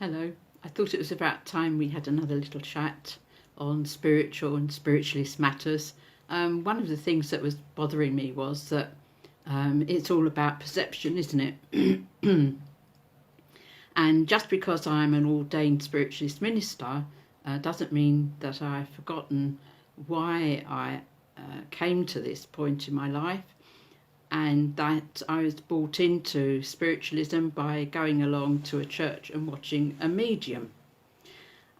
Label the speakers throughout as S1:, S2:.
S1: Hello. I thought it was about time we had another little chat on spiritual and spiritualist matters. One of the things that was bothering me was that it's all about perception, isn't it? And just because I'm an ordained spiritualist minister doesn't mean that I've forgotten why I came to this point in my life, and that I was brought into spiritualism by going along to a church and watching a medium.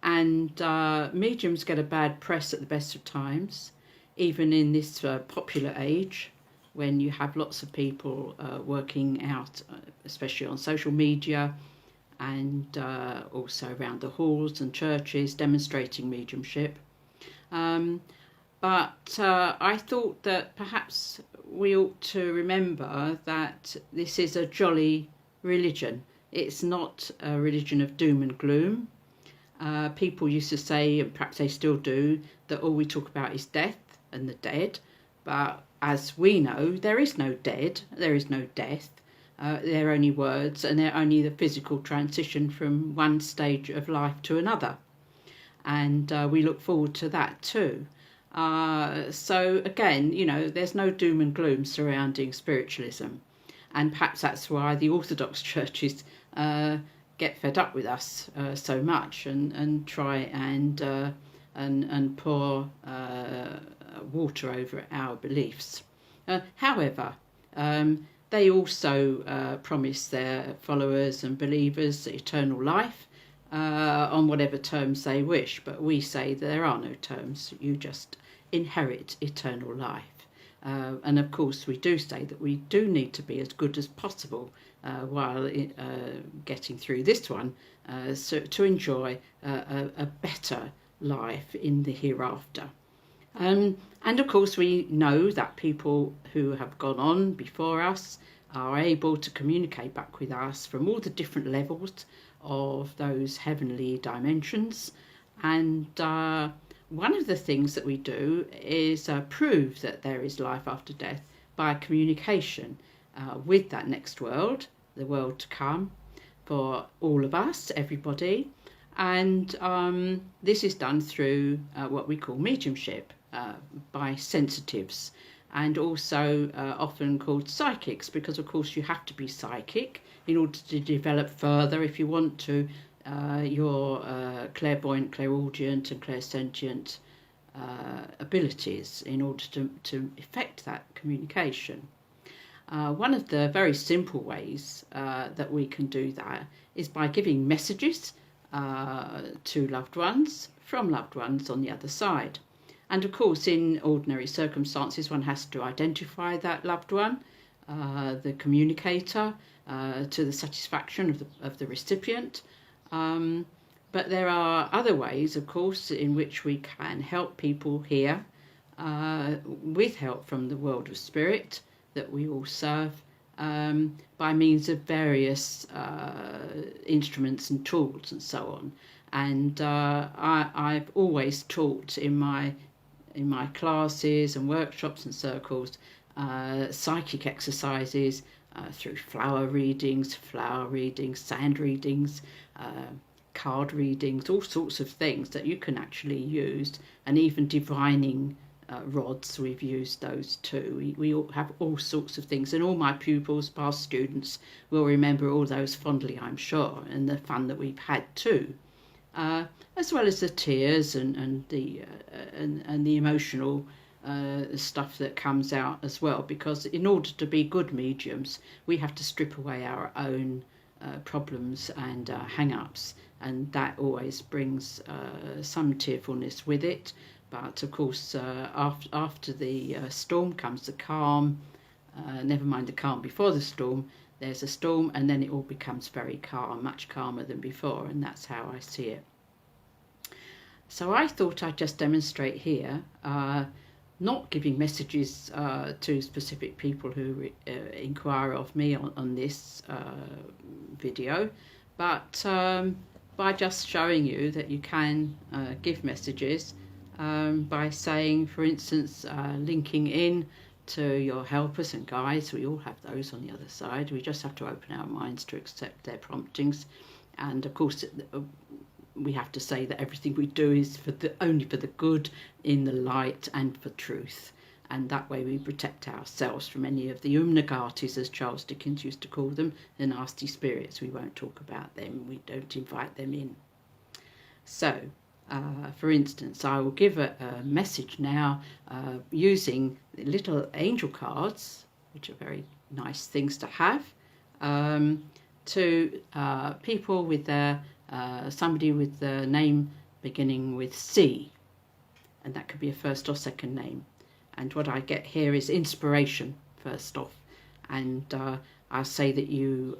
S1: And mediums get a bad press at the best of times, even in this popular age when you have lots of people working out, especially on social media and also around the halls and churches demonstrating mediumship. But I thought that perhaps we ought to remember that this is a jolly religion. It's not a religion of doom and gloom. People used to say, and perhaps they still do, that all we talk about is death and the dead. But as we know, there is no dead, there is no death. They're only words, and they're only the physical transition from one stage of life to another. And we look forward to that too. So again, there's no doom and gloom surrounding spiritualism, and perhaps that's why the Orthodox churches get fed up with us so much and try and pour water over our beliefs. However, they also promise their followers and believers eternal life on whatever terms they wish, but we say there are no terms. You just inherit eternal life. And of course we do say that we do need to be as good as possible while getting through this one, so to enjoy a better life in the hereafter. And of course we know that people who have gone on before us are able to communicate back with us from all the different levels of those heavenly dimensions. And one of the things that we do is prove that there is life after death by communication with that next world, the world to come, for all of us, everybody. And this is done through what we call mediumship by sensitives, and also often called psychics, because of course you have to be psychic in order to develop further if you want to your clairvoyant, clairaudient and clairsentient abilities in order to effect that communication. One of the very simple ways that we can do that is by giving messages to loved ones from loved ones on the other side. And of course, in ordinary circumstances, one has to identify that loved one, the communicator, to the satisfaction of the recipient. But there are other ways, of course, in which we can help people here with help from the world of spirit that we all serve, by means of various instruments and tools and so on. And I've always taught in my classes and workshops and circles psychic exercises through flower readings, sand readings, card readings, all sorts of things that you can actually use, and even divining rods, we've used those too. We all have all sorts of things, and all my pupils, past students, will remember all those fondly, I'm sure, and the fun that we've had too, as well as the tears and the emotional stuff that comes out as well, because in order to be good mediums we have to strip away our own problems and hang-ups, and that always brings some tearfulness with it. But of course after the storm comes the calm. Never mind the calm before the storm, there's a storm, and then it all becomes very calm, much calmer than before, and that's how I see it. So I thought I'd just demonstrate here, not giving messages to specific people who inquire of me on this video, but by just showing you that you can give messages by saying, for instance, linking in to your helpers and guides. We all have those on the other side. We just have to open our minds to accept their promptings. And of course, we have to say that everything we do is only for the good, in the light, and for truth. And that way we protect ourselves from any of the umnagatis, as Charles Dickens used to call them, the nasty spirits. We won't talk about them. We don't invite them in. So, for instance, I will give a message now using little angel cards, which are very nice things to have, to people with somebody with the name beginning with C, and that could be a first or second name. And what I get here is inspiration first off, and I'll say that you